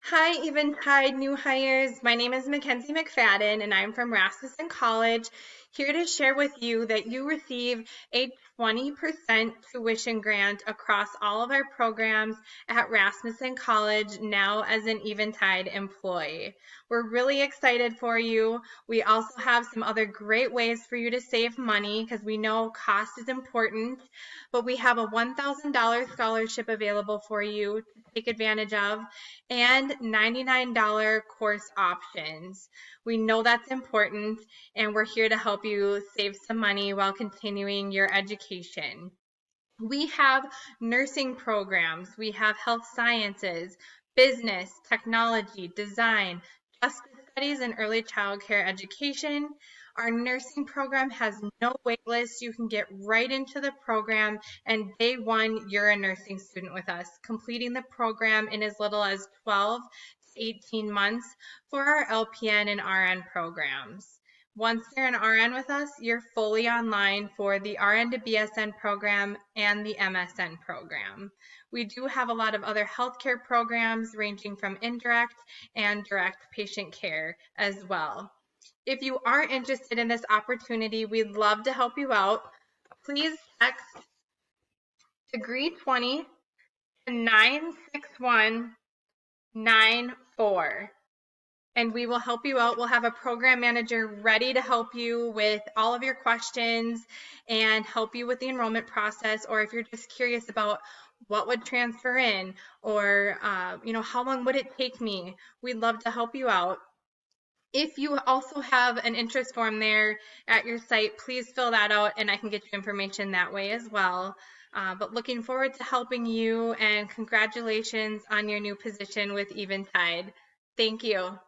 Hi, Eventide new hires. My name is Mackenzie McFadden, and I'm from Rasmussen College, here to share with you that you receive a 20% tuition grant across all of our programs at Rasmussen College now as an Eventide employee. We're really excited for you. We also have some other great ways for you to save money because we know cost is important, but we have a $1,000 scholarship available for you to take advantage of and $99 course options. We know that's important, and we're here to help you save some money while continuing your education. We have nursing programs, we have health sciences, business, technology, design, justice studies, and early child care education. Our nursing program has no wait list. You can get right into the program, and day one, you're a nursing student with us, completing the program in as little as 12 to 18 months for our LPN and RN programs. Once you're an RN with us, you're fully online for the RN to BSN program and the MSN program. We do have a lot of other healthcare programs ranging from indirect and direct patient care as well. If you are interested in this opportunity, we'd love to help you out. Please text Degree20 to 96194 and we will help you out. We'll have a program manager ready to help you with all of your questions and help you with the enrollment process. Or if you're just curious about what would transfer in or, how long would it take me? We'd love to help you out. If you also have an interest form there at your site, please fill that out and I can get you information that way as well. But looking forward to helping you and congratulations on your new position with Eventide. Thank you.